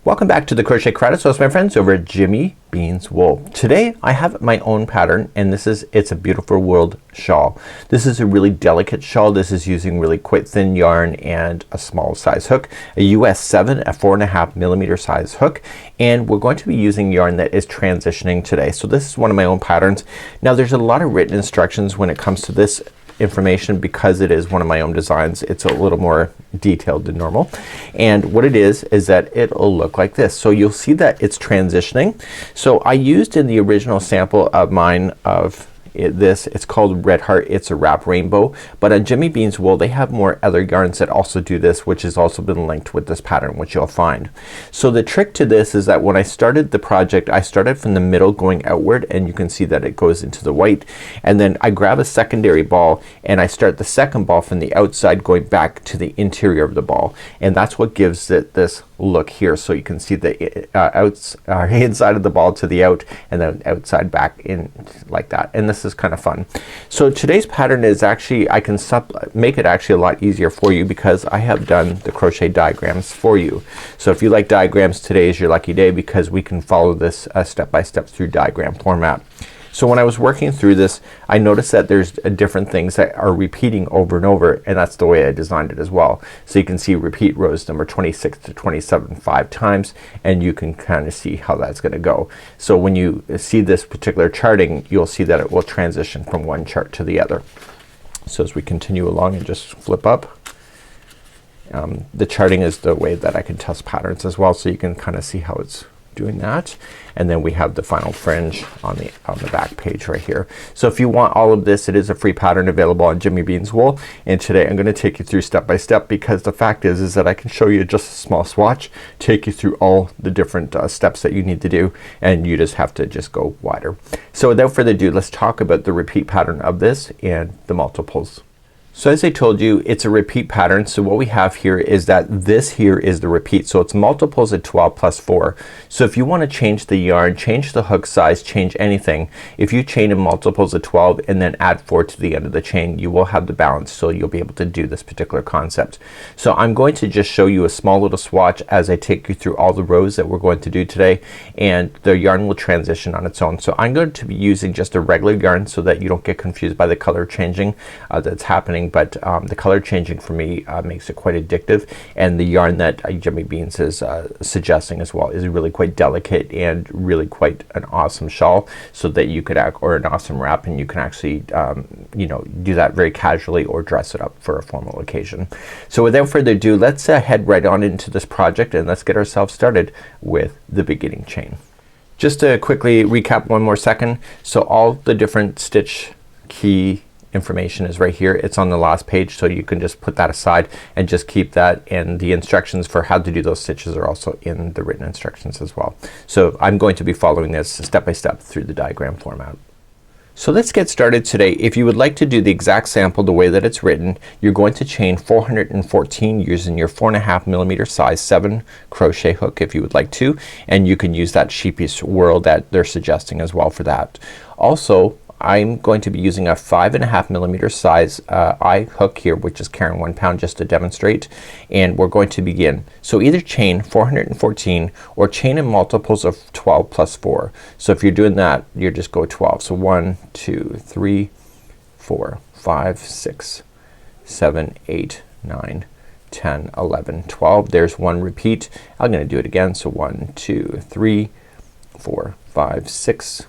Welcome back to the Crochet Credits. So it's my friends over at Jimmy Beans Wool. Today I have my own pattern and it's a beautiful Whirled shawl. This is a really delicate shawl. This is using really quite thin yarn and a small size hook, a US 7, a 4.5mm size hook, and we're going to be using yarn that is transitioning today. So this is one of my own patterns. Now there's a lot of written instructions when it comes to this information because it is one of my own designs. It's a little more detailed than normal, and what it is that it'll look like this. So you'll see that it's transitioning. So I used in the original sample of mine of it's called Red Heart. It's a wrap rainbow, but on Jimmy Beans Wool they have more other yarns that also do this, which has also been linked with this pattern, which you'll find. So the trick to this is that when I started the project I started from the middle going outward, and you can see that it goes into the white, and then I grab a secondary ball and I start the second ball from the outside going back to the interior of the ball, and that's what gives it this look here. So you can see the inside of the ball to the out, and then outside back in like that, and this is kind of fun. So today's pattern is actually I can make it actually a lot easier for you because I have done the crochet diagrams for you. So if you like diagrams, today is your lucky day because we can follow this step by step through diagram format. So when I was working through this I noticed that there's different things that are repeating over and over, and that's the way I designed it as well. So you can see repeat rows number 26 to 27 5 times, and you can kind of see how that's gonna go. So when you see this particular charting you'll see that it will transition from one chart to the other. So as we continue along and just flip up, the charting is the way that I can test patterns as well, so you can kind of see how it's doing that. And then we have the final fringe on the back page right here. So if you want all of this, it is a free pattern available on Jimmy Beans Wool, and today I'm gonna take you through step by step because the fact is that I can show you just a small swatch, take you through all the different steps that you need to do, and you just have to just go wider. So without further ado, let's talk about the repeat pattern of this and the multiples. So as I told you, it's a repeat pattern. So what we have here is that this here is the repeat. So it's multiples of 12 plus 4. So if you want to change the yarn, change the hook size, change anything, if you chain in multiples of 12 and then add 4 to the end of the chain, you will have the balance, so you'll be able to do this particular concept. So I'm going to just show you a small little swatch as I take you through all the rows that we're going to do today, and the yarn will transition on its own. So I'm going to be using just a regular yarn so that you don't get confused by the color changing that's happening. But the color changing for me makes it quite addictive, and the yarn that Jimmy Beans is suggesting as well is really quite delicate and really quite an awesome shawl, so that you could or an awesome wrap, and you can actually you know, do that very casually or dress it up for a formal occasion. So without further ado, let's head right on into this project and let's get ourselves started with the beginning chain. Just to quickly recap one more second, so all the different stitch key information is right here. It's on the last page, so you can just put that aside and just keep that, and the instructions for how to do those stitches are also in the written instructions as well. So I'm going to be following this step by step through the diagram format. So let's get started today. If you would like to do the exact sample the way that it's written, you're going to chain 414 using your 4.5mm size 7 crochet hook if you would like to, and you can use that sheepish whirl that they're suggesting as well for that. Also I'm going to be using a 5.5mm size eye hook here, which is carrying 1 pound, just to demonstrate, and we're going to begin. So either chain 414 or chain in multiples of 12 plus 4. So if you're doing that, you just go 12. So 1 2 3 4 5 6 7 8 9 10 11 12. There's one repeat. I'm gonna do it again. So 1 2 3 4 5 6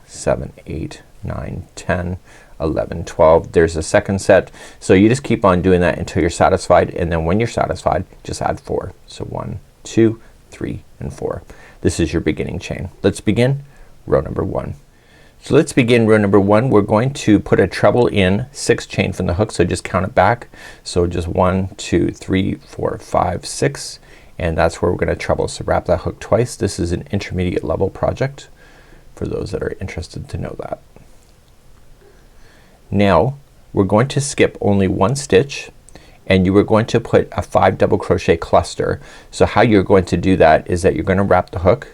7 8 9 10 11 12. There's a second set. So you just keep on doing that until you're satisfied, and then when you're satisfied just add 4. So 1 2 3 and 4. This is your beginning chain. Let's begin row number 1. So let's begin row number 1. We're going to put a treble in 6 chain from the hook, so just count it back. So just 1 2 3 4 5 6, and that's where we're gonna treble. So wrap that hook twice. This is an intermediate level project for those that are interested to know that. Now we're going to skip only 1 stitch, and you are going to put a 5 double crochet cluster. So how you're going to do that is that you're gonna wrap the hook,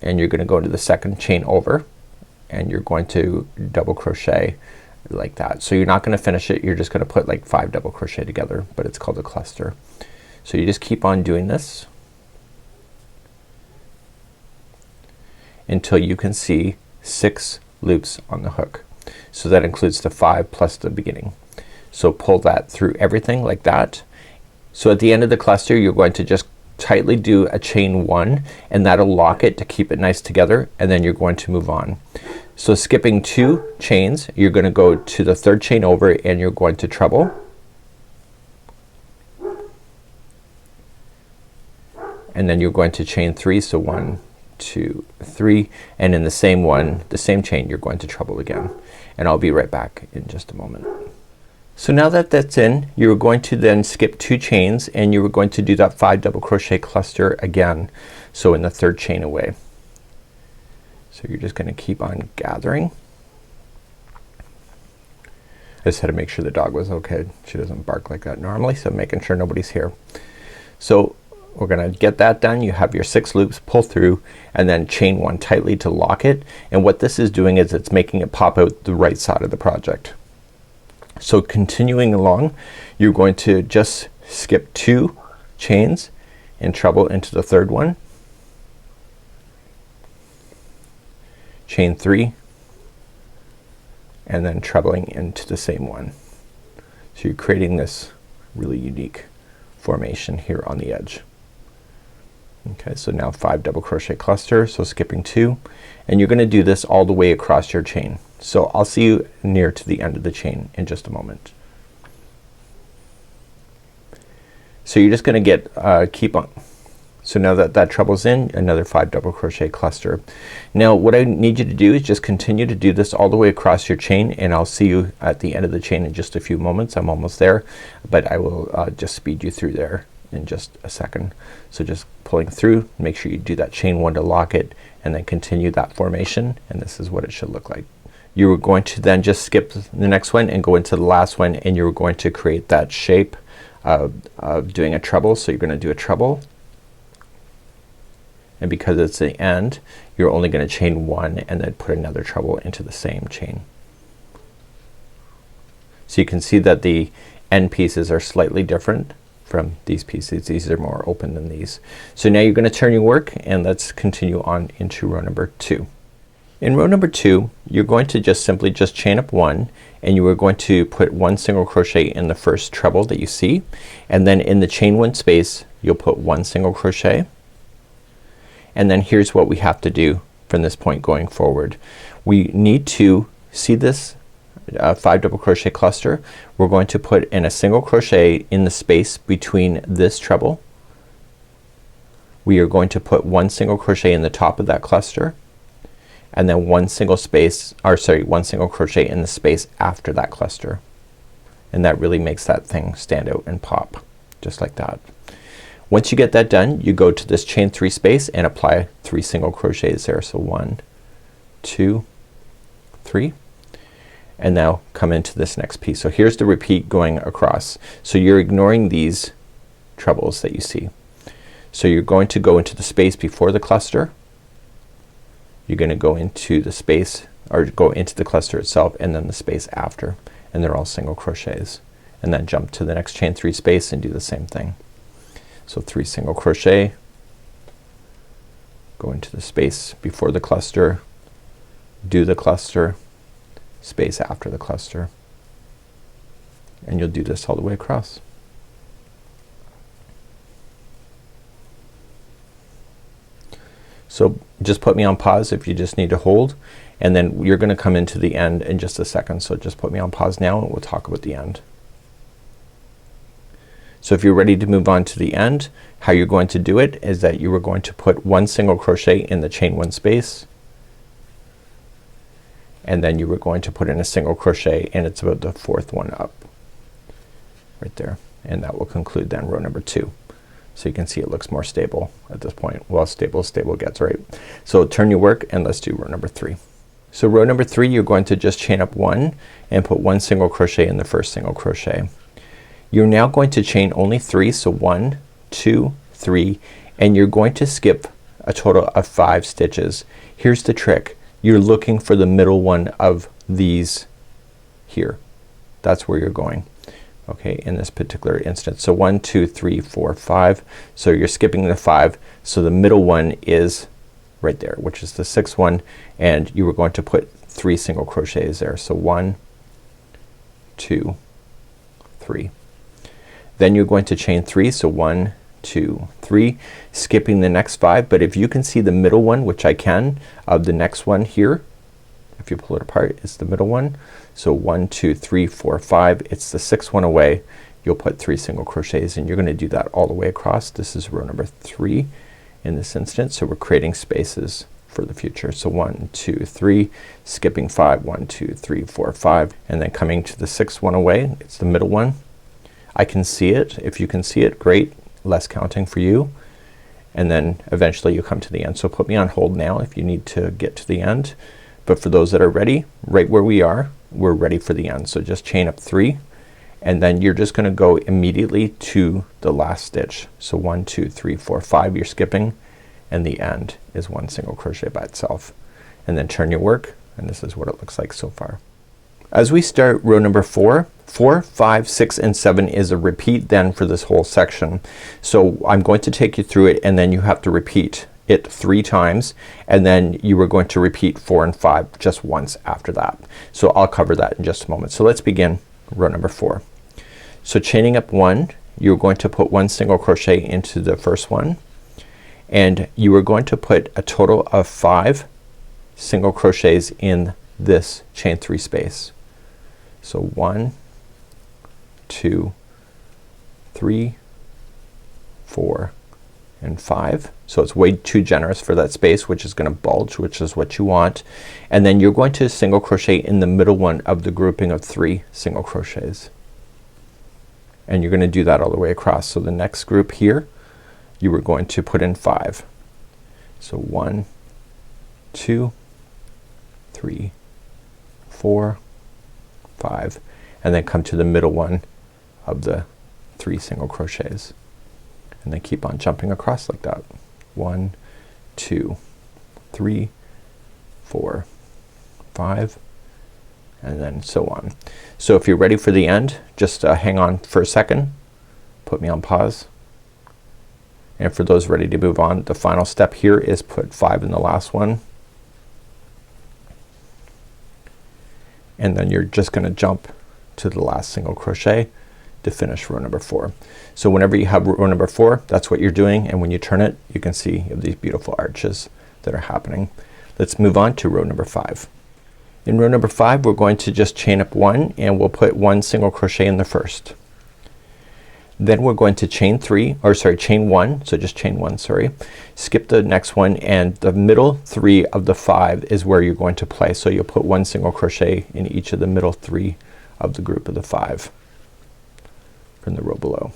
and you're gonna go to the second chain over, and you're going to double crochet like that. So you're not gonna finish it, you're just gonna put like 5 double crochet together, but it's called a cluster. So you just keep on doing this. until you can see 6 loops on the hook. So that includes the 5 plus the beginning. So pull that through everything like that. So at the end of the cluster you're going to just tightly do a chain 1 and that'll lock it to keep it nice together, and then you're going to move on. So skipping 2 chains, you're gonna go to the 3rd chain over and you're going to treble, and then you're going to chain 3. So 1, 2, 3, and in the same one, the same chain, you're going to treble again, and I'll be right back in just a moment. So now that that's in, you're going to then skip 2 chains and you're going to do that 5 double crochet cluster again, so in the 3rd chain away. So you're just gonna keep on gathering. I just had to make sure the dog was okay. She doesn't bark like that normally, so making sure nobody's here. So we're gonna get that done. You have your 6 loops, pull through, and then chain 1 tightly to lock it, and what this is doing is it's making it pop out the right side of the project. So continuing along, you're going to just skip 2 chains and treble into the 3rd one, chain 3, and then trebling into the same one. So you're creating this really unique formation here on the edge. Okay, so now 5 double crochet cluster, so skipping 2, and you're gonna do this all the way across your chain. So I'll see you near to the end of the chain in just a moment. So you're just gonna get keep on. So now that that treble's in, another 5 double crochet cluster. Now what I need you to do is just continue to do this all the way across your chain, and I'll see you at the end of the chain in just a few moments. I'm almost there, but I will just speed you through there in just a second. So just pulling through, make sure you do that chain 1 to lock it, and then continue that formation, and this is what it should look like. You're going to then just skip the next one and go into the last one, and you're going to create that shape of doing a treble. So you're gonna do a treble, and because it's the end, you're only gonna chain 1 and then put another treble into the same chain. So you can see that the end pieces are slightly different from these pieces. These are more open than these. So now you're gonna turn your work, and let's continue on into row number 2. In row number 2, you're going to just simply just chain up 1, and you are going to put 1 single crochet in the first treble that you see, and then in the chain 1 space you'll put 1 single crochet, and then here's what we have to do from this point going forward. We need to see this 5 double crochet cluster. We're going to put in a single crochet in the space between this treble. We are going to put 1 single crochet in the top of that cluster, and then 1 single crochet in the space after that cluster, and that really makes that thing stand out and pop just like that. Once you get that done, you go to this chain 3 space and apply 3 single crochets there. So 1, 2, 3, and now come into this next piece. So here's the repeat going across. So you're ignoring these trebles that you see. So you're going to go into the space before the cluster, you're gonna go into the space, or go into the cluster itself, and then the space after, and they're all single crochets, and then jump to the next chain 3 space and do the same thing. So 3 single crochet, go into the space before the cluster, do the cluster, space after the cluster, and you'll do this all the way across. So just put me on pause if you just need to hold, and then you're gonna come into the end in just a second. So just put me on pause now and we'll talk about the end. So if you're ready to move on to the end, how you're going to do it is that you are going to put 1 single crochet in the chain 1 space, and then you were going to put in a single crochet, and it's about the 4th one up right there, and that will conclude then row number 2. So you can see it looks more stable at this point. Well, stable gets, right? So turn your work and let's do row number 3. So row number 3, you're going to just chain up 1 and put 1 single crochet in the first single crochet. You're now going to chain only 3, so 1, 2, 3, and you're going to skip a total of 5 stitches. Here's the trick. You're looking for the middle one of these here. That's where you're going. Okay, in this particular instance. So 1, 2, 3, 4, 5. So you're skipping the 5. So the middle one is right there, which is the 6th one, and you were going to put 3 single crochets there. So 1, 2, 3. Then you're going to chain 3. So 1, 2, 3, skipping the next 5. But if you can see the middle one, which I can, of the next one here, if you pull it apart, it's the middle one. So 1, 2, 3, 4, 5. It's the 6th one away. You'll put 3 single crochets, and you're gonna do that all the way across. This is row number 3 in this instance. So we're creating spaces for the future. So 1, 2, 3, skipping 5, 1, 2, 3, 4, 5, and then coming to the 6th one away. It's the middle one. I can see it. If you can see it, great. Less counting for you. And then eventually you come to the end. So put me on hold now if you need to get to the end. But for those that are ready, right where we are, we're ready for the end. So just chain up 3, and then you're just gonna go immediately to the last stitch. So 1, 2, 3, 4, 5, you're skipping, and the end is 1 single crochet by itself. And then turn your work, and this is what it looks like so far. As we start row number 4, 4, 5, 6, and 7 is a repeat then for this whole section. So I'm going to take you through it, and then you have to repeat it 3 times, and then you are going to repeat 4 and 5 just once after that. So I'll cover that in just a moment. So let's begin row number 4. So chaining up 1, you're going to put 1 single crochet into the first one, and you are going to put a total of 5 single crochets in this chain 3 space. So 1, 2, 3, 4, and 5. So it's way too generous for that space, which is gonna bulge, which is what you want. And then you're going to single crochet in the middle one of the grouping of 3 single crochets. And you're gonna do that all the way across. So the next group here, you are going to put in 5. So 1, 2, 3, 4, 5, and then come to the middle one of the 3 single crochets, and then keep on jumping across like that. 1, 2, 3, 4, 5, and then so on. So if you're ready for the end, just hang on for a second, put me on pause, and for those ready to move on, the final step here is put 5 in the last one, and then you're just gonna jump to the last single crochet to finish row number 4. So whenever you have row number 4, that's what you're doing, and when you turn it, you can see you have these beautiful arches that are happening. Let's move on to row number 5. In row number 5, we're going to just chain up 1, and we'll put 1 single crochet in the first. Then we're going to chain 1, so just chain 1, sorry. Skip the next one, and the middle 3 of the 5 is where you're going to play. So you'll put 1 single crochet in each of the middle 3 of the group of the 5 from the row below.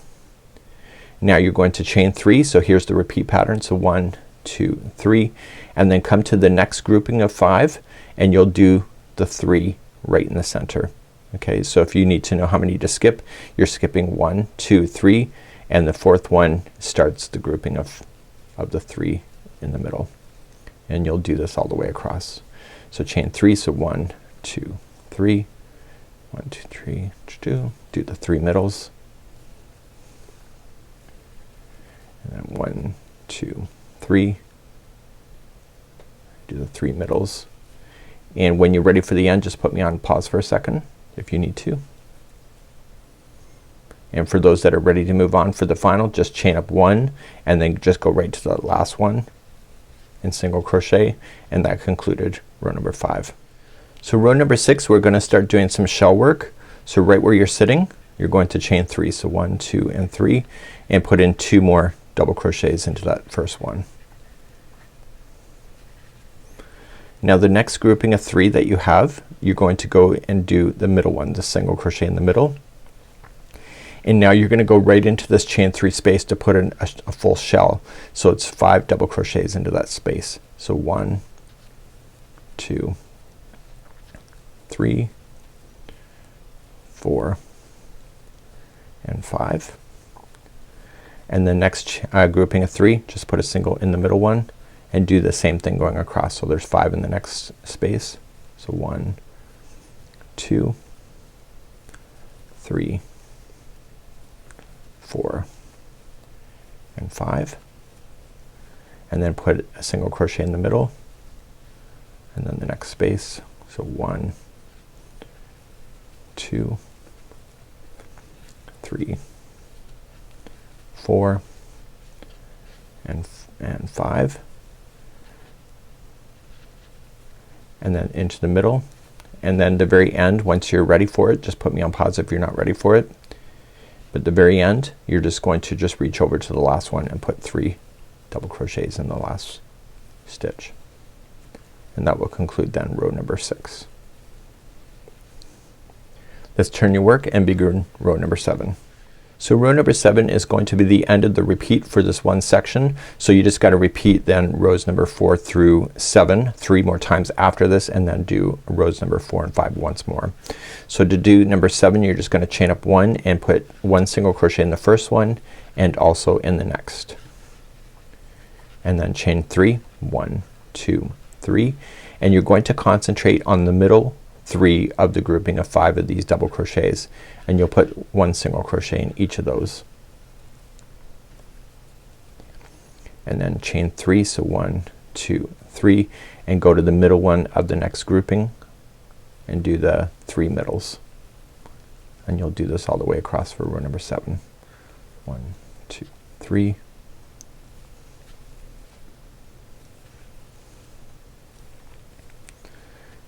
Now you're going to chain 3, so here's the repeat pattern. So 1, 2, 3, and then come to the next grouping of 5, and you'll do the 3 right in the center. Okay, so if you need to know how many to skip, you're skipping 1, 2, 3, and the 4th one starts the grouping of the 3 in the middle, and you'll do this all the way across. So chain 3, so 1, 2, 3, 1, 2, 3, 2, do the 3 middles, and then 1, 2, 3, do the 3 middles, and when you're ready for the end, just put me on pause for a second if you need to. And for those that are ready to move on for the final, just chain up 1 and then just go right to the last one and single crochet, and that concluded row number 5. So row number 6, we're gonna start doing some shell work. So right where you're sitting, you're going to chain 3, so 1, 2, and 3, and put in 2 more double crochets into that first one. Now the next grouping of 3 that you have, you're going to go and do the middle one, the single crochet in the middle, and now you're gonna go right into this chain 3 space to put in a full shell. So it's 5 double crochets into that space. So 1, 2, 3, 4, and 5. And the next grouping of 3, just put a single in the middle one and do the same thing going across. So there's 5 in the next space. So 1, 2, 3, 4, and 5. and then put a single crochet in the middle and then the next space. So 1, 2, 3, 4 and 5, and then into the middle, and then the very end, once you're ready for it, just put me on pause if you're not ready for it, but the very end you're just going to just reach over to the last one and put 3 double crochets in the last stitch, and that will conclude then row number 6. Let's turn your work and begin row number 7. So row number 7 is going to be the end of the repeat for this one section. So you just gotta repeat then rows number 4 through 7 3 more times after this, and then do rows number 4 and 5 once more. So to do number 7, you're just gonna chain up 1 and put 1 single crochet in the first one and also in the next, and then chain 3, 1, 2, 3, and you're going to concentrate on the middle 3 of the grouping of 5 of these double crochets, and you'll put 1 single crochet in each of those, and then chain 3, so 1, 2, 3, and go to the middle one of the next grouping and do the 3 middles, and you'll do this all the way across for row number 7. 1, 2, 3,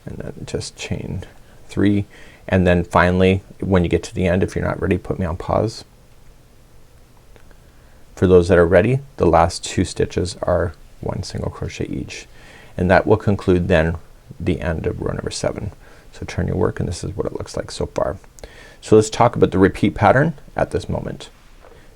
and then just chain 3, and then finally when you get to the end, if you're not ready, put me on pause. For those that are ready, the last 2 stitches are 1 single crochet each, and that will conclude then the end of row number 7. So turn your work, and this is what it looks like so far. So let's talk about the repeat pattern at this moment.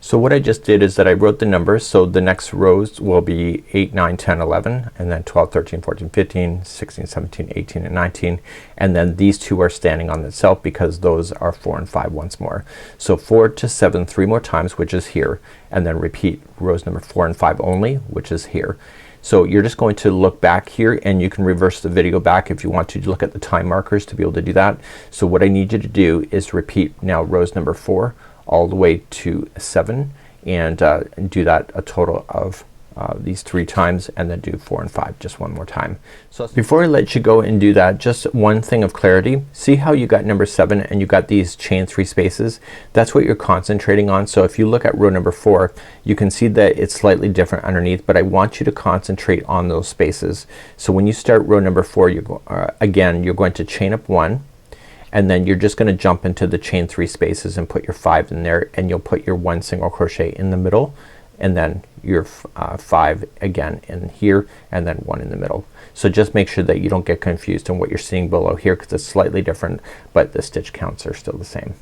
So what I just did is that I wrote the numbers, so the next rows will be 8, 9, 10, 11, and then 12, 13, 14, 15, 16, 17, 18, and 19, and then these 2 are standing on itself because those are 4 and 5 once more. So 4 to 7 3 more times, which is here, and then repeat rows number 4 and 5 only, which is here. So you're just going to look back here, and you can reverse the video back if you want to look at the time markers to be able to do that. So what I need you to do is repeat now rows number 4 all the way to 7, and do that a total of these 3 times, and then do 4 and 5 just one more time. So before I let you go and do that, just one thing of clarity. See how you got number 7 and you got these chain 3 spaces? That's what you're concentrating on. So if you look at row number 4, you can see that it's slightly different underneath, but I want you to concentrate on those spaces. So when you start row number 4, again you're going to chain up 1, and then you're just gonna jump into the chain 3 spaces and put your 5 in there, and you'll put your 1 single crochet in the middle, and then your 5 again in here, and then 1 in the middle. So just make sure that you don't get confused on what you're seeing below here, because it's slightly different, but the stitch counts are still the same.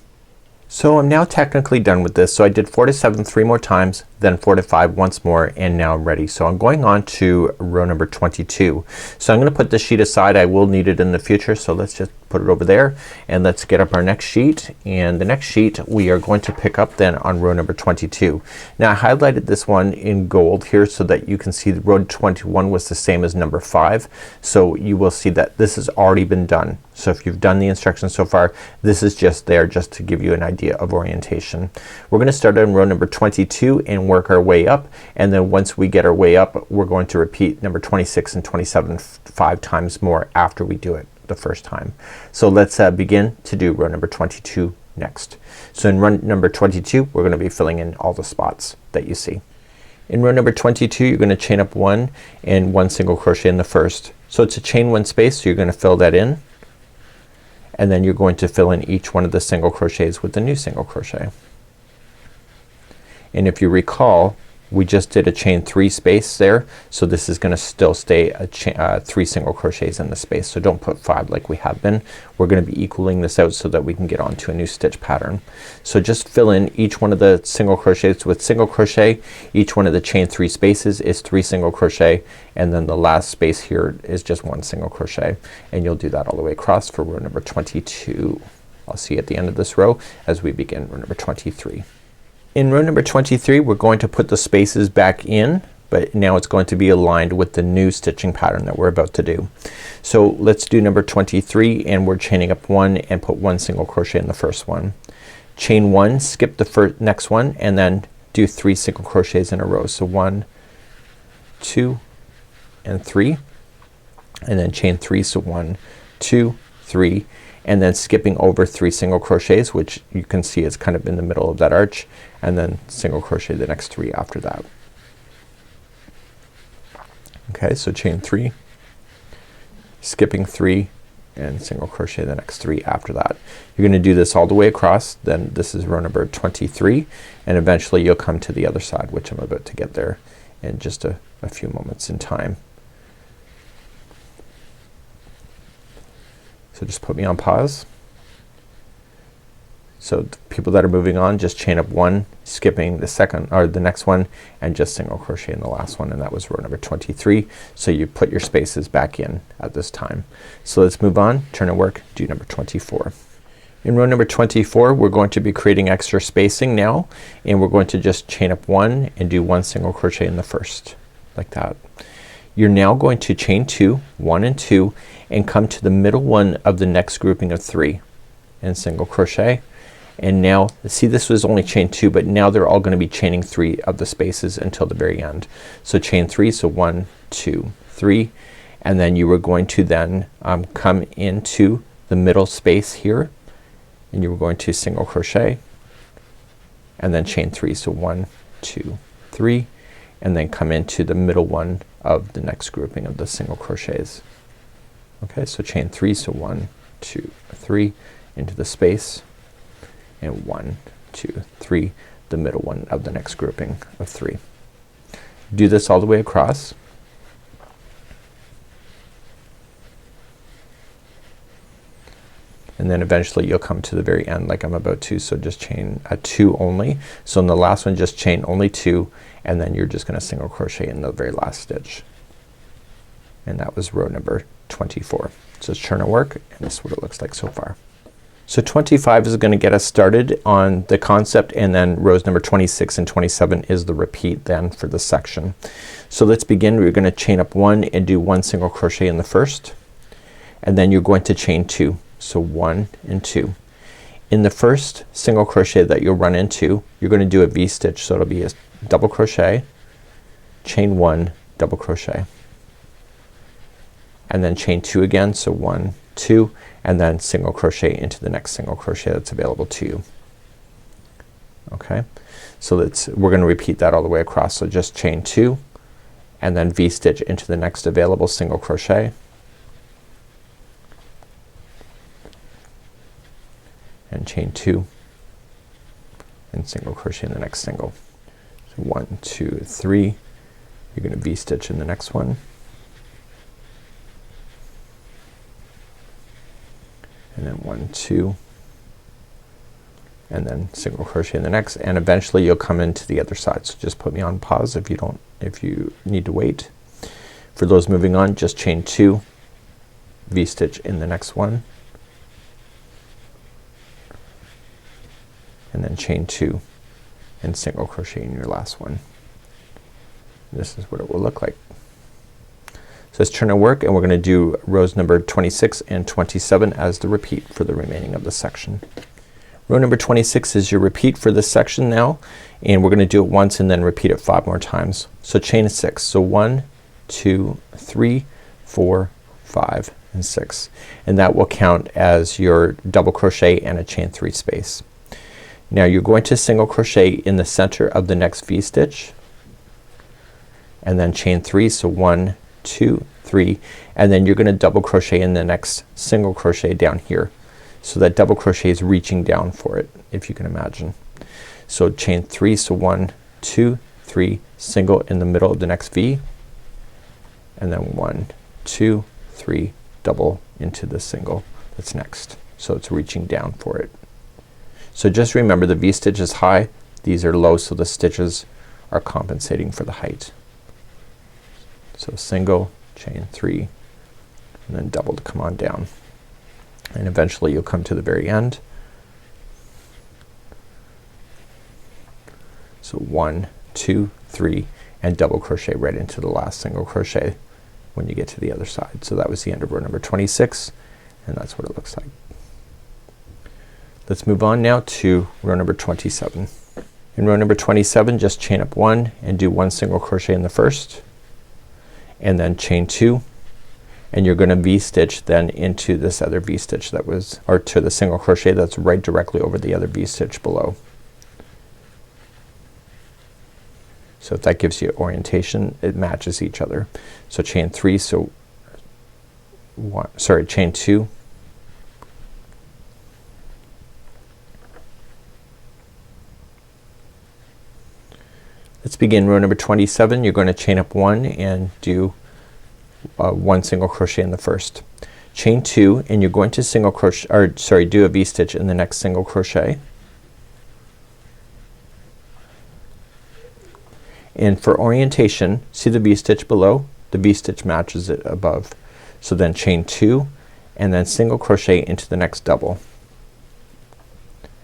So I'm now technically done with this. So I did 4 to 7 3 more times, then 4 to 5 once more, and now I'm ready. So I'm going on to row number 22. So I'm gonna put this sheet aside. I will need it in the future, so let's just put it over there, and let's get up our next sheet. And the next sheet we are going to pick up then on row number 22. Now I highlighted this one in gold here so that you can see the row 21 was the same as number 5. So you will see that this has already been done. So if you've done the instructions so far, this is just there just to give you an idea of orientation. We're gonna start on row number 22 and work our way up, and then once we get our way up, we're going to repeat number 26 and 27 5 times more after we do it the first time. So let's begin to do row number 22 next. So in row number 22 we're gonna be filling in all the spots that you see. In row number 22 you're gonna chain up 1 and 1 single crochet in the first. So it's a chain 1 space, so you're gonna fill that in, and then you're going to fill in each one of the single crochets with the new single crochet. And if you recall, we just did a chain 3 space there, so this is gonna still stay a 3 single crochets in the space. So don't put 5 like we have been. We're gonna be equaling this out so that we can get on to a new stitch pattern. So just fill in each one of the single crochets with single crochet. Each one of the chain 3 spaces is 3 single crochet, and then the last space here is just 1 single crochet, and you'll do that all the way across for row number 22. I'll see you at the end of this row as we begin row number 23. In row number 23 we're going to put the spaces back in, but now it's going to be aligned with the new stitching pattern that we're about to do. So let's do number 23, and we're chaining up 1 and put 1 single crochet in the first one. Chain 1, skip the next one, and then do 3 single crochets in a row. So 1, 2 and 3, and then chain 3. So 1, 2, 3, and then skipping over 3 single crochets, which you can see is kind of in the middle of that arch, and then single crochet the next 3 after that. Okay, so chain 3, skipping 3, and single crochet the next 3 after that. You're gonna do this all the way across. Then this is row number 23, and eventually you'll come to the other side, which I'm about to get there in just a few moments in time. So just put me on pause. So the people that are moving on, just chain up 1, skipping the second or the next one, and just single crochet in the last one, and that was row number 23. So you put your spaces back in at this time. So let's move on, turn and work, do number 24. In row number 24 we're going to be creating extra spacing now, and we're going to just chain up 1 and do 1 single crochet in the first, like that. You're now going to chain 2, 1 and 2, and come to the middle one of the next grouping of 3 and single crochet. And now see, this was only chain 2, but now they're all gonna be chaining 3 of the spaces until the very end. So chain 3, so 1, 2, 3, and then you were going to then come into the middle space here, and you were going to single crochet and then chain 3, so 1, 2, 3, and then come into the middle one of the next grouping of the single crochets. Okay, so chain 3, so 1, 2, 3 into the space, and 1, 2, 3 the middle one of the next grouping of 3. Do this all the way across. And then eventually you'll come to the very end like I'm about to, so just chain a 2 only. So in the last one just chain only 2, and then you're just gonna single crochet in the very last stitch. And that was row number 24. So it's turn and work, and this is what it looks like so far. So 25 is gonna get us started on the concept, and then rows number 26 and 27 is the repeat then for the section. So let's begin. We're gonna chain up 1 and do 1 single crochet in the first, and then you're going to chain 2. So 1 and 2. In the first single crochet that you'll run into, you're gonna do a V-stitch, so it'll be a double crochet, chain 1, double crochet, and then chain 2 again, so 1, 2, and then single crochet into the next single crochet that's available to you. Okay, so we're gonna repeat that all the way across. So just chain 2 and then V-stitch into the next available single crochet, and chain 2 and single crochet in the next single. So 1, 2, 3, you're gonna V-stitch in the next one, and then 1, 2, and then single crochet in the next, and eventually you'll come into the other side. So just put me on pause if you need to wait. For those moving on, just chain 2, V-stitch in the next one, and then chain 2 and single crochet in your last one. This is what it will look like. So let's turn and work, and we're gonna do rows number 26 and 27 as the repeat for the remaining of the section. Row number 26 is your repeat for this section now, and we're gonna do it once and then repeat it 5 more times. So chain 6. So 1, 2, 3, 4, 5, and 6, and that will count as your double crochet and a chain 3 space. Now you're going to single crochet in the center of the next V-stitch, and then chain 3. So 1, 2, 3, and then you're gonna double crochet in the next single crochet down here. So that double crochet is reaching down for it, if you can imagine. So chain 3. So 1, 2, 3, single in the middle of the next V, and then 1, 2, 3, double into the single that's next. So it's reaching down for it. So just remember, the V-stitch is high, these are low, so the stitches are compensating for the height. So single, chain 3, and then double to come on down, and eventually you'll come to the very end. So 1, 2, 3, and double crochet right into the last single crochet when you get to the other side. So that was the end of row number 26, and that's what it looks like. Let's move on now to row number 27. In row number 27, just chain up 1 and do 1 single crochet in the first, and then chain 2, and you're gonna V-stitch then into this other V-stitch that was, or to the single crochet that's right directly over the other V-stitch below. So if that gives you orientation, it matches each other. So chain 3, so chain 2, let's begin row number 27. You're going to chain up 1 and do 1 single crochet in the first. Chain 2 and you're going to single crochet, or sorry, do a V-stitch in the next single crochet. And for orientation, see the V-stitch below? The V-stitch matches it above. So then chain 2 and then single crochet into the next double,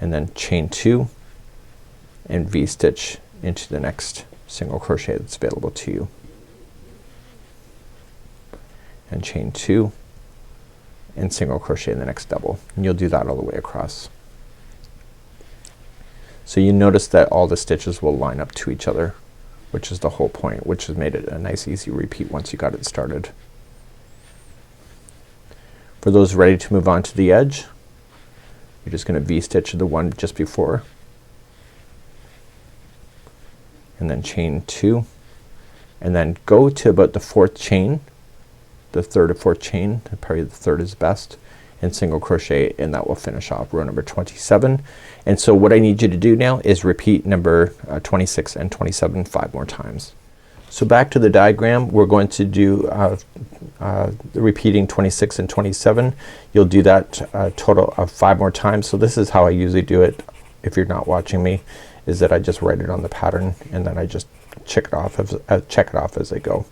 and then chain 2 and V-stitch into the next single crochet that's available to you, and chain 2 and single crochet in the next double, and you'll do that all the way across. So you notice that all the stitches will line up to each other, which is the whole point, which has made it a nice easy repeat once you got it started. For those ready to move on to the edge, you're just gonna V-stitch the one just before, and then chain 2, and then go to about the 4th chain, the 3rd or 4th chain, probably the 3rd is best, and single crochet, and that will finish off row number 27. And so what I need you to do now is repeat number 26 and 27 5 more times. So back to the diagram, we're going to do repeating 26 and 27. You'll do that a total of 5 more times. So this is how I usually do it if you're not watching me, is that I just write it on the pattern and then I just check it off as I go.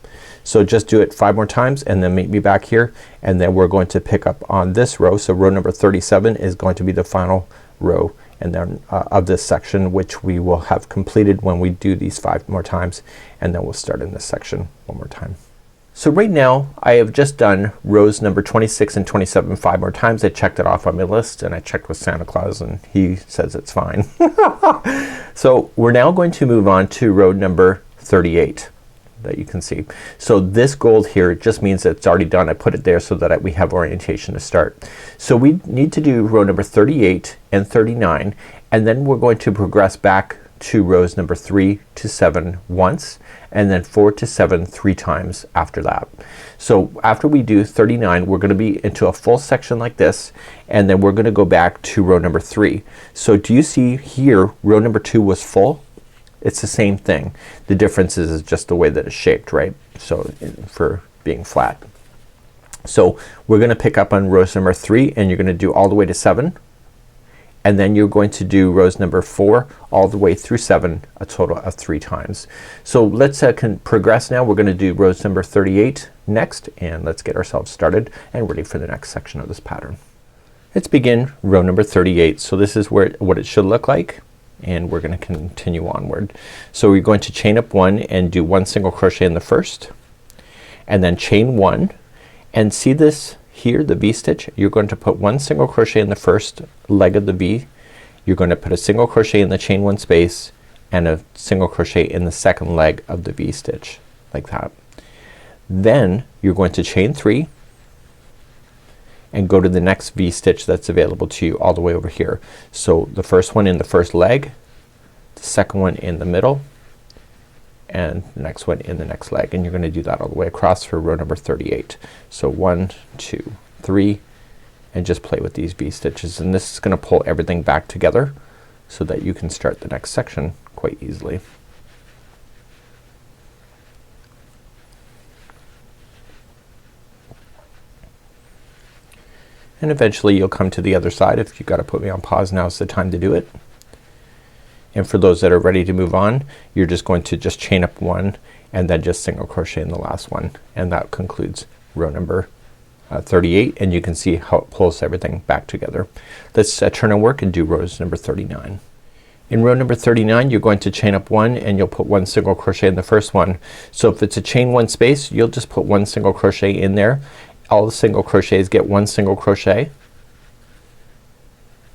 So just do it 5 more times and then meet me back here, and then we're going to pick up on this row. So row number 37 is going to be the final row, and then of this section, which we will have completed when we do these 5 more times, and then we'll start in this section one more time. So right now I have just done rows number 26 and 27 5 more times. I checked it off on my list and I checked with Santa Claus and he says it's fine. So we're now going to move on to row number 38 that you can see. So this gold here just means that it's already done. I put it there so that we have orientation to start. So we need to do row number 38 and 39, and then we're going to progress back to rows number 3 to 7 once, and then 4 to 7 3 times after that. So after we do 39, we're gonna be into a full section like this, and then we're gonna go back to row number 3. So do you see here row number 2 was full? It's the same thing. The difference is just the way that it's shaped, right? So for being flat. So we're gonna pick up on rows number 3, and you're gonna do all the way to 7, and then you're going to do rows number 4 all the way through 7 a total of 3 times. So let's progress now. We're gonna do rows number 38 next, and let's get ourselves started and ready for the next section of this pattern. Let's begin row number 38. So this is what it should look like, and we're gonna continue onward. So we're going to chain up 1 and do 1 single crochet in the first, and then chain 1, and see this here, the V-stitch, you're going to put 1 single crochet in the first leg of the V, you're going to put a single crochet in the chain 1 space and a single crochet in the second leg of the V-stitch like that. Then you're going to chain 3 and go to the next V-stitch that's available to you all the way over here. So the first one in the first leg, the second one in the middle, and the next one in the next leg, and you're gonna do that all the way across for row number 38. So 1 2 3, and just play with these V-stitches, and this is gonna pull everything back together so that you can start the next section quite easily. And eventually you'll come to the other side. If you've got to put me on pause, now's the time to do it. And for those that are ready to move on, you're just going to just chain up 1 and then just single crochet in the last one, and that concludes row number 38, and you can see how it pulls everything back together. Let's turn and work and do rows number 39. In row number 39, you're going to chain up 1 and you'll put 1 single crochet in the first one. So if it's a chain 1 space, you'll just put 1 single crochet in there. All the single crochets get 1 single crochet,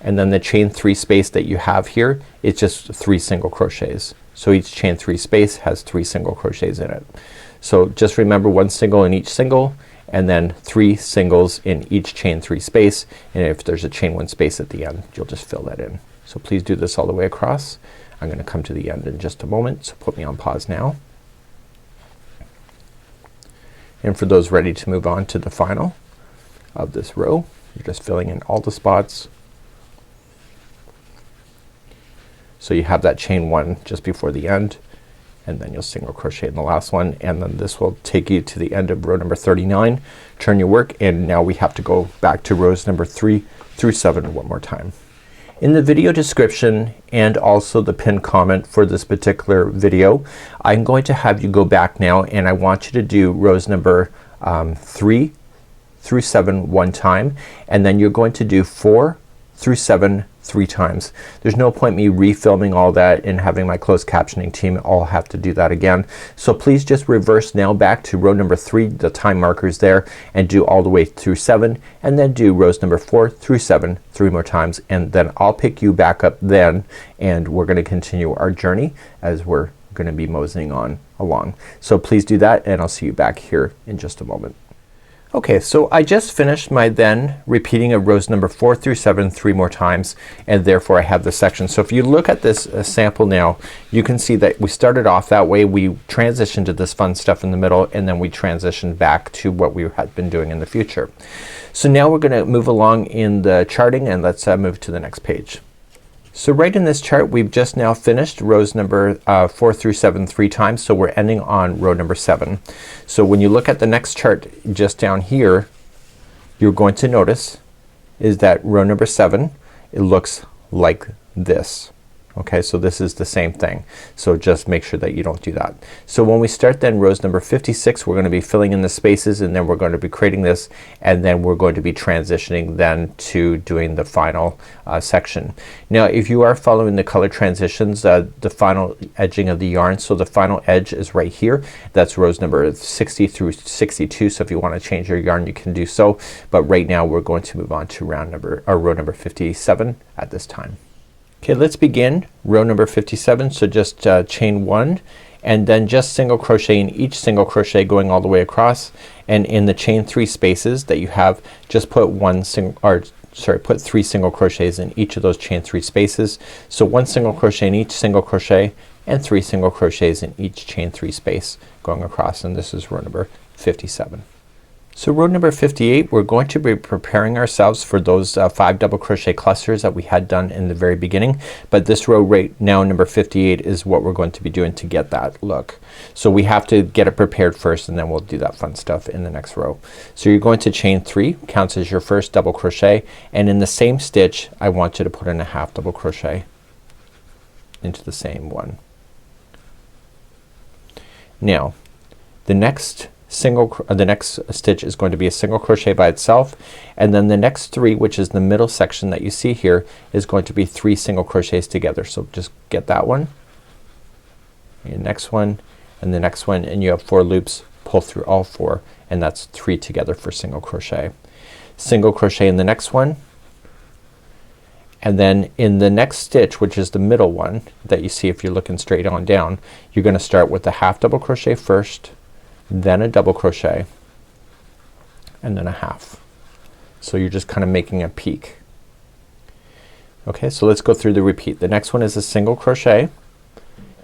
and then the chain 3 space that you have here, it's just 3 single crochets. So each chain 3 space has 3 single crochets in it. So just remember 1 single in each single and then 3 singles in each chain 3 space, and if there's a chain 1 space at the end you'll just fill that in. So please do this all the way across. I'm gonna come to the end in just a moment, so put me on pause now. And for those ready to move on to the final of this row, you're just filling in all the spots. So you have that chain 1 just before the end, and then you'll single crochet in the last one, and then this will take you to the end of row number 39. Turn your work, and now we have to go back to rows number 3 through 7 one more time. In the video description and also the pinned comment for this particular video, I'm going to have you go back now, and I want you to do rows number 3 through 7 one time, and then you're going to do 4 through 7 3 times. There's no point me refilming all that and having my closed captioning team all have to do that again. So please just reverse now back to row number 3, the time markers there, and do all the way through 7, and then do rows number 4 through 7 3 more times, and then I'll pick you back up then, and we're gonna continue our journey as we're gonna be moseying on along. So please do that, and I'll see you back here in just a moment. Okay, so I just finished my then repeating of rows number 4 through 7 3 more times, and therefore I have this section. So if you look at this sample now, you can see that we started off that way, we transitioned to this fun stuff in the middle, and then we transitioned back to what we had been doing in the future. So now we're gonna move along in the charting, and let's move to the next page. So right in this chart we've just now finished rows number 4 through 7 3 times, so we're ending on row number 7. So when you look at the next chart just down here, you're going to notice is that row number 7, it looks like this. Okay, so this is the same thing. So just make sure that you don't do that. So when we start then rows number 56, we're gonna be filling in the spaces, and then we're going to be creating this, and then we're going to be transitioning then to doing the final section. Now if you are following the color transitions, the final edging of the yarn, so the final edge is right here. That's rows number 60 through 62. So if you want to change your yarn you can do so, but right now we're going to move on to row number 57 at this time. Okay, let's begin row number 57. So just chain 1 and then just single crochet in each single crochet going all the way across, and in the chain 3 spaces that you have, just put put 3 single crochets in each of those chain 3 spaces. So 1 single crochet in each single crochet and 3 single crochets in each chain 3 space going across, and this is row number 57. So row number 58, we're going to be preparing ourselves for those 5 double crochet clusters that we had done in the very beginning, but this row right now number 58 is what we're going to be doing to get that look. So we have to get it prepared first, and then we'll do that fun stuff in the next row. So you're going to chain 3, counts as your first double crochet, and in the same stitch I want you to put in a half double crochet into the same one. Now the next stitch is going to be a single crochet by itself, and then the next 3, which is the middle section that you see here, is going to be 3 single crochets together. So just get that one, your next one, and the next one, and you have 4 loops, pull through all 4, and that's 3 together for single crochet. Single crochet in the next one, and then in the next stitch, which is the middle one that you see if you're looking straight on down, you're gonna start with the half double crochet first, then a double crochet, and then a half. So you're just kind of making a peak. Okay, so let's go through the repeat. The next one is a single crochet,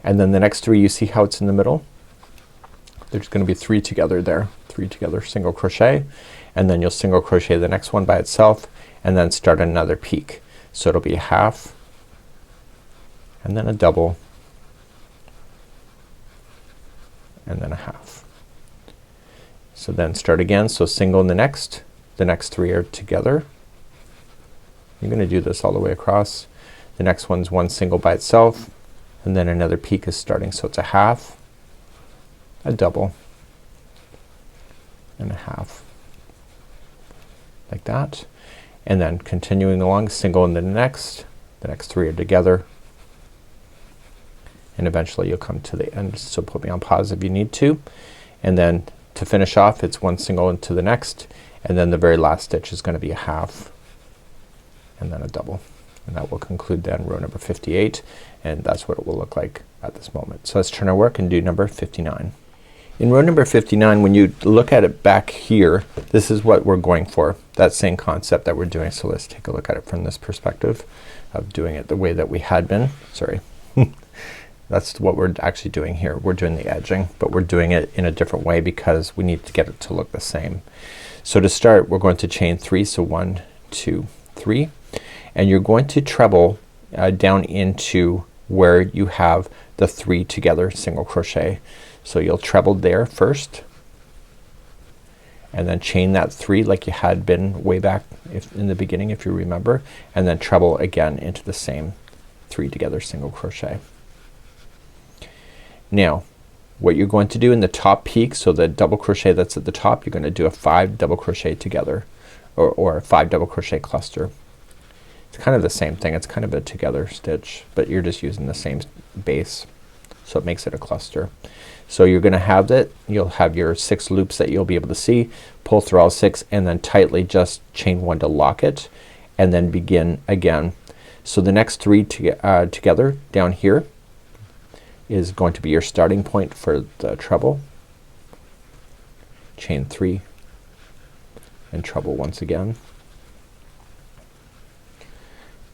and then the next 3, you see how it's in the middle? There's gonna be 3 together there. 3 together, single crochet, and then you'll single crochet the next one by itself, and then start another peak. So it'll be a half, and then a double, and then a half. So then start again, so single in the next 3 are together. You're gonna do this all the way across. The next one's 1 single by itself, and then another peak is starting, so it's a half, a double, and a half, like that. And then continuing along, single in the next 3 are together, and eventually you'll come to the end. So put me on pause if you need to, and then to finish off it's 1 single into the next, and then the very last stitch is gonna be a half, and then a double, and that will conclude then row number 58, and that's what it will look like at this moment. So let's turn our work and do number 59. In row number 59, when you look at it back here, this is what we're going for, that same concept that we're doing. So let's take a look at it from this perspective of doing it the way that we had been. Sorry. That's what we're actually doing here. We're doing the edging, but we're doing it in a different way because we need to get it to look the same. So to start, we're going to chain 3. So 1, 2, 3, and you're going to treble down into where you have the 3 together single crochet. So you'll treble there first and then chain that 3 like you had been way back in the beginning, if you remember, and then treble again into the same 3 together single crochet. Now what you're going to do in the top peak, so the double crochet that's at the top, you're going to do a 5 double crochet together, or a 5 double crochet cluster. It's kind of the same thing. It's kind of a together stitch, but you're just using the same base, so it makes it a cluster. So you're gonna have that, you'll have your 6 loops that you'll be able to see, pull through all 6 and then tightly just chain 1 to lock it and then begin again. So the next 3 together down here is going to be your starting point for the treble. Chain 3 and treble once again,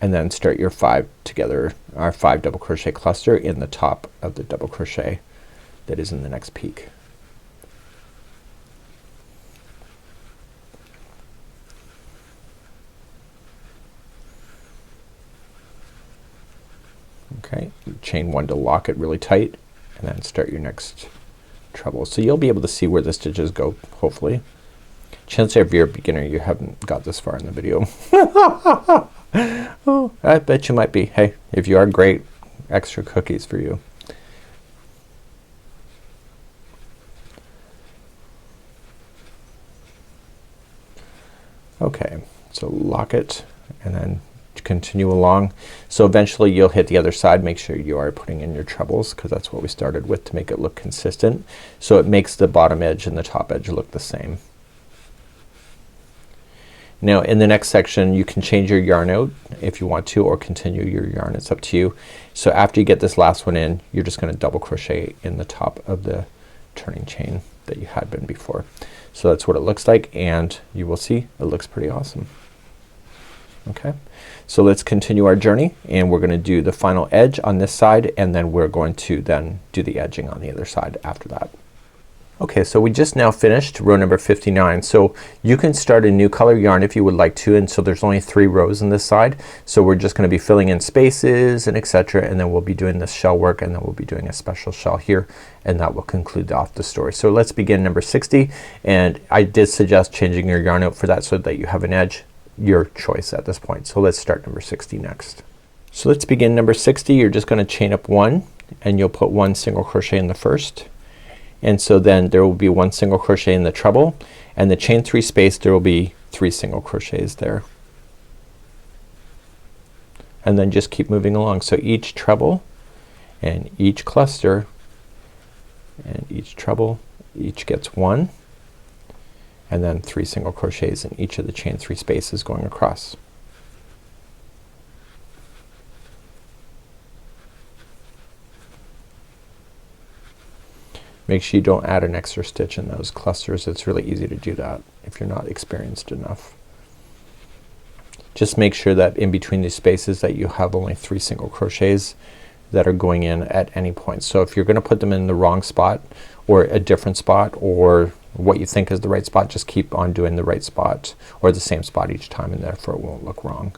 and then start your 5 together, our 5 double crochet cluster in the top of the double crochet that is in the next peak. Okay, chain 1 to lock it really tight and then start your next treble. So you'll be able to see where the stitches go, hopefully. Chances are if you're a beginner you haven't got this far in the video. Oh, I bet you might be. Hey, if you are, great, extra cookies for you. Okay, so lock it and then continue along. So eventually you'll hit the other side. Make sure you are putting in your trebles because that's what we started with to make it look consistent. So it makes the bottom edge and the top edge look the same. Now in the next section you can change your yarn out if you want to, or continue your yarn. It's up to you. So after you get this last one in, you're just gonna double crochet in the top of the turning chain that you had been before. So that's what it looks like, and you will see it looks pretty awesome. Okay, so let's continue our journey and we're gonna do the final edge on this side and then we're going to then do the edging on the other side after that. Okay, so we just now finished row number 59. So you can start a new color yarn if you would like to, and so there's only 3 rows on this side. So we're just gonna be filling in spaces and etc., and then we'll be doing this shell work and then we'll be doing a special shell here, and that will conclude off the story. So let's begin number 60, and I did suggest changing your yarn out for that so that you have an edge. Your choice at this point. So let's start number 60 next. So let's begin number 60. You're just gonna chain up 1 and you'll put 1 single crochet in the first, and so then there will be 1 single crochet in the treble, and the chain 3 space there will be 3 single crochets there, and then just keep moving along. So each treble and each cluster and each treble each gets 1, and then 3 single crochets in each of the chain 3 spaces going across. Make sure you don't add an extra stitch in those clusters. It's really easy to do that if you're not experienced enough. Just make sure that in between these spaces that you have only 3 single crochets that are going in at any point. So if you're gonna put them in the wrong spot or a different spot or what you think is the right spot, just keep on doing the right spot or the same spot each time, and therefore it won't look wrong.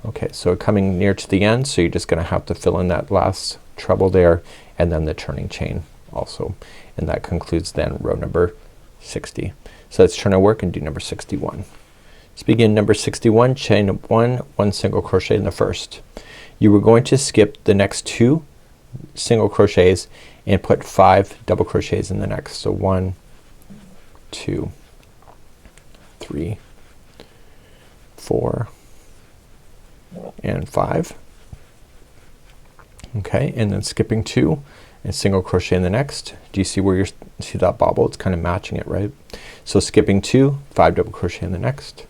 Okay, so coming near to the end, so you're just gonna have to fill in that last treble there and then the turning chain also, and that concludes then row number 60. So let's turn our work and do number 61. Let's begin number 61. Chain up 1, 1 single crochet in the first. You were going to skip the next 2 single crochets and put 5 double crochets in the next. So 1, 2, 3, 4 and 5. Okay, and then skipping 2 and single crochet in the next. Do you see where you see that bobble? It's kind of matching it, right? So skipping 2, 5 double crochet in the next.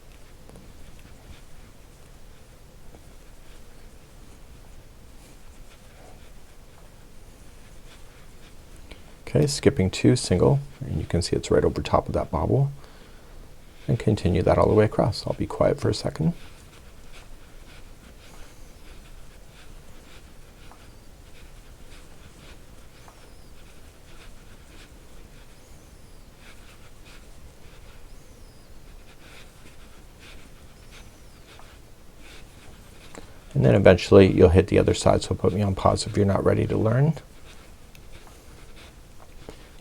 Okay, skipping 2, single, and you can see it's right over top of that bobble, and continue that all the way across. I'll be quiet for a second. And then eventually you'll hit the other side, so put me on pause if you're not ready to learn.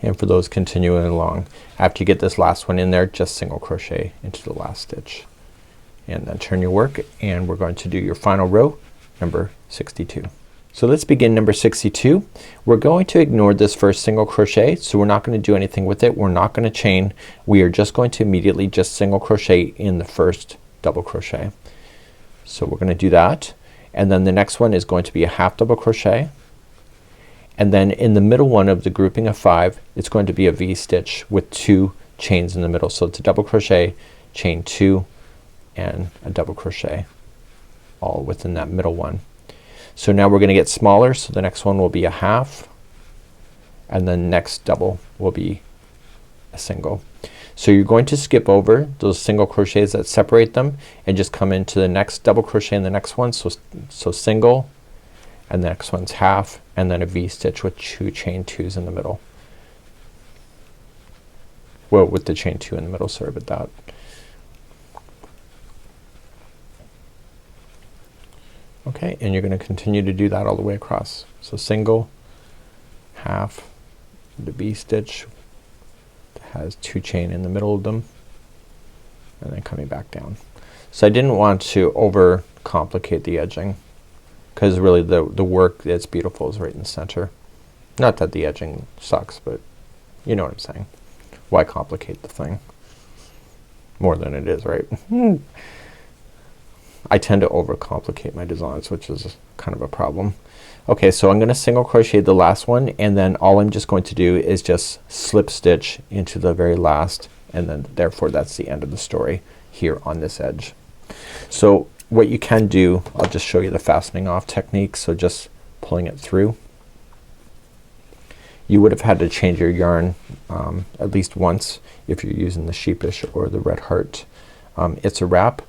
And for those continuing along, after you get this last one in there, just single crochet into the last stitch. And then turn your work, and we're going to do your final row, number 62. So let's begin number 62. We're going to ignore this first single crochet, so we're not gonna do anything with it. We're not gonna chain. We are just going to immediately just single crochet in the first double crochet. So we're gonna do that. And then the next one is going to be a half double crochet, and then in the middle one of the grouping of 5 it's going to be a V-stitch with 2 chains in the middle. So it's a double crochet, chain 2, and a double crochet all within that middle one. So now we're gonna get smaller, so the next one will be a half, and then next double will be a single. So you're going to skip over those single crochets that separate them and just come into the next double crochet in the next one. So single, and the next one's half, and then a V-stitch with 2 chain 2s in the middle. Well, with the chain 2 in the middle, sorry about that. Okay, and you're gonna continue to do that all the way across. So single, half, the V-stitch has 2 chain in the middle of them, and then coming back down. So I didn't want to over complicate the edging, because really the work that's beautiful is right in the center. Not that the edging sucks, but you know what I'm saying. Why complicate the thing more than it is, right? I tend to overcomplicate my designs, which is kind of a problem. Okay, so I'm gonna single crochet the last one, and then all I'm just going to do is just slip stitch into the very last, and then therefore that's the end of the story here on this edge. So what you can do, I'll just show you the fastening off technique. So just pulling it through. You would have had to change your yarn at least once if you're using the sheepish or the red heart. It's a wrap,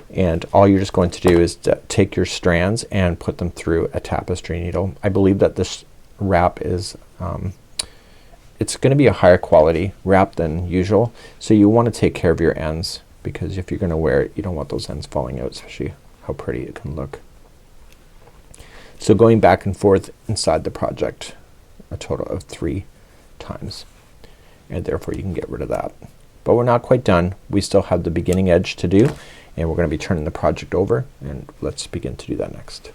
and all you're just going to do is take your strands and put them through a tapestry needle. I believe that this wrap is it's gonna be a higher quality wrap than usual, so you want to take care of your ends, because if you're gonna wear it you don't want those ends falling out, especially how pretty it can look. So going back and forth inside the project a total of 3 times, and therefore you can get rid of that. But we're not quite done. We still have the beginning edge to do, and we're gonna be turning the project over, and let's begin to do that next.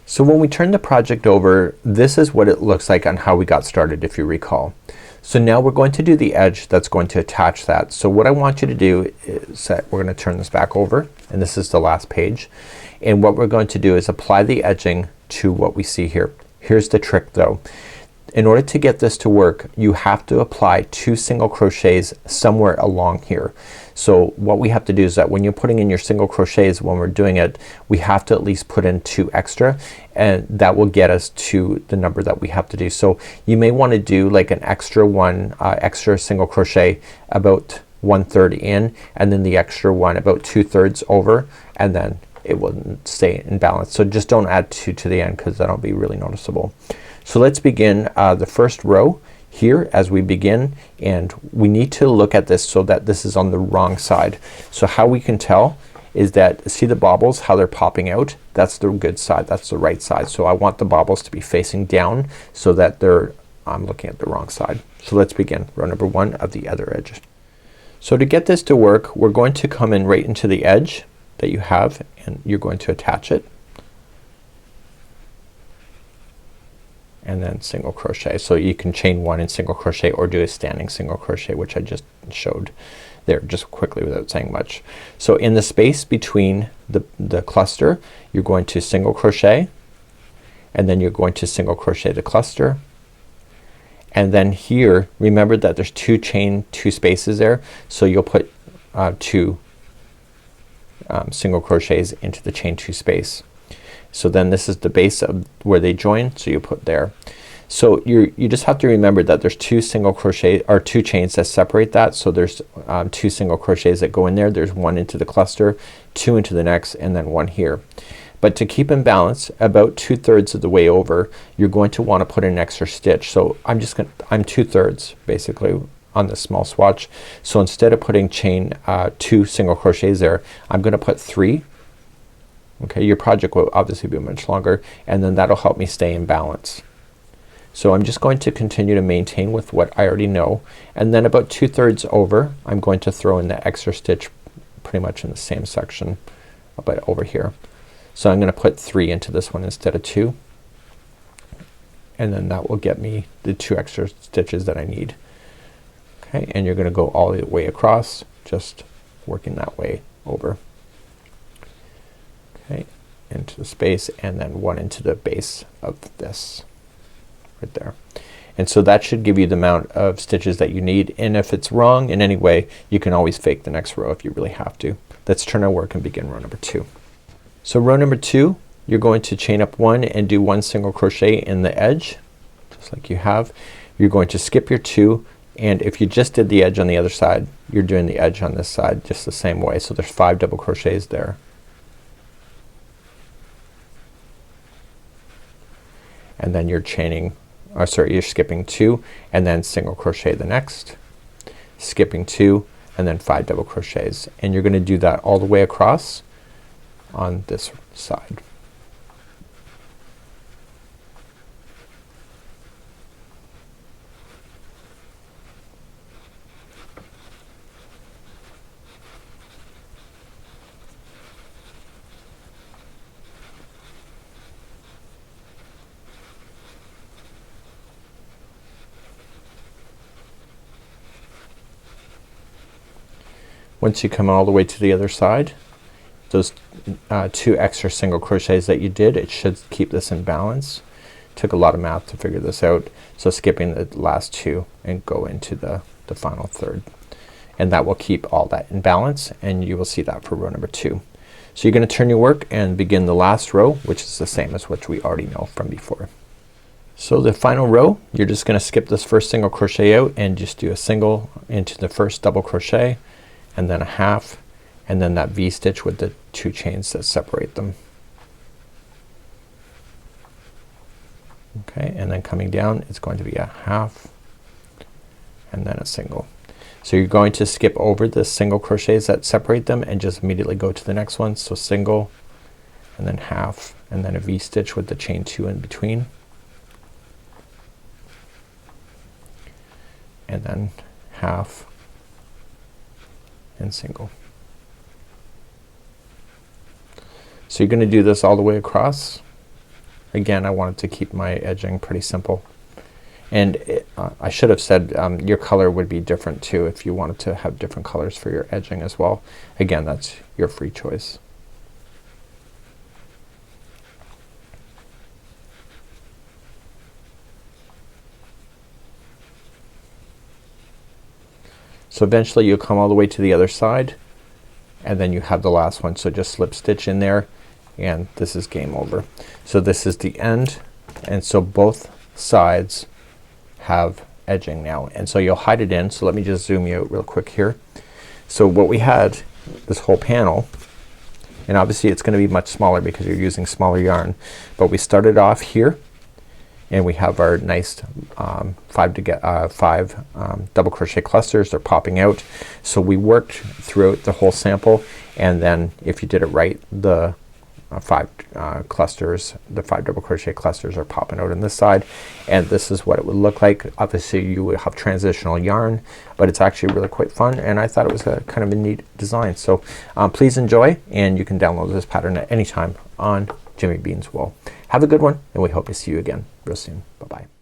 So when we turn the project over, this is what it looks like on how we got started, if you recall. So now we're going to do the edge that's going to attach that. So what I want you to do is that we're gonna turn this back over, and this is the last page, and what we're going to do is apply the edging to what we see here. Here's the trick though. In order to get this to work, you have to apply 2 single crochets somewhere along here. So what we have to do is that when you're putting in your single crochets, when we're doing it, we have to at least put in 2 extra, and that will get us to the number that we have to do. So you may want to do like an extra one, extra single crochet about 1/3 in, and then the extra one about 2/3 over, and then it wouldn't stay in balance. So just don't add 2 to the end, because that'll be really noticeable. So let's begin the first row here as we begin, and we need to look at this so that this is on the wrong side. So how we can tell is that, see the bobbles, how they're popping out? That's the good side, that's the right side. So I want the bobbles to be facing down so that I'm looking at the wrong side. So let's begin row number 1 of the other edge. So to get this to work, we're going to come in right into the edge that you have, and you're going to attach it, and then single crochet. So you can chain 1 and single crochet, or do a standing single crochet, which I just showed there just quickly without saying much. So in the space between the cluster, you're going to single crochet, and then you're going to single crochet the cluster, and then here remember that there's 2 chain 2 spaces there, so you'll put 2 single crochets into the chain 2 space. So then this is the base of where they join, so you put there. So you just have to remember that there's two single crochet or two chains that separate that. So there's two single crochets that go in there. There's one into the cluster, two into the next, and then one here. But to keep in balance, about 2/3 of the way over, you're going to want to put in an extra stitch. So I'm 2/3 basically on this small swatch. So instead of putting chain 2 single crochets there, I'm gonna put 3. Okay, your project will obviously be much longer, and then that'll help me stay in balance. So I'm just going to continue to maintain with what I already know, and then about 2/3 over I'm going to throw in the extra stitch pretty much in the same section but over here. So I'm gonna put 3 into this one instead of 2, and then that will get me the 2 extra stitches that I need. Okay, and you're gonna go all the way across, just working that way over. Okay, into the space, and then one into the base of this right there. And so that should give you the amount of stitches that you need, and if it's wrong in any way you can always fake the next row if you really have to. Let's turn our work and begin row number 2. So row number 2, you're going to chain up 1 and do 1 single crochet in the edge just like you have. You're going to skip your 2, and if you just did the edge on the other side, you're doing the edge on this side just the same way. So there's 5 double crochets there. And then you're chaining, or sorry, you're skipping 2 and then single crochet the next, skipping 2 and then 5 double crochets, and you're gonna do that all the way across on this side. Once you come all the way to the other side, those 2 extra single crochets that you did, it should keep this in balance. Took a lot of math to figure this out. So skipping the last 2 and go into the final third, and that will keep all that in balance, and you will see that for row number 2. So you're gonna turn your work and begin the last row, which is the same as what we already know from before. So the final row, you're just gonna skip this first single crochet out and just do a single into the first double crochet, and then a half, and then that V stitch with the 2 chains that separate them. Okay, and then coming down it's going to be a half and then a single. So you're going to skip over the single crochets that separate them and just immediately go to the next one. So single and then half and then a V stitch with the chain 2 in between, and then half and single. So you're gonna do this all the way across. Again, I wanted to keep my edging pretty simple, and I should have said your color would be different too if you wanted to have different colors for your edging as well. Again, that's your free choice. So eventually you'll come all the way to the other side, and then you have the last one. So just slip stitch in there, and this is game over. So this is the end, and so both sides have edging now, and so you'll hide it in. So let me just zoom you out real quick here. So what we had, this whole panel, and obviously it's gonna be much smaller because you're using smaller yarn, but we started off here and we have our nice 5 double crochet clusters. They're popping out. So we worked throughout the whole sample, and then if you did it right, the 5 clusters, the 5 double crochet clusters are popping out on this side, and this is what it would look like. Obviously you would have transitional yarn, but it's actually really quite fun, and I thought it was a kind of a neat design. So please enjoy, and you can download this pattern at any time on Jimmy Bean's Wool. Have a good one, and we hope to see you again real soon. Bye bye.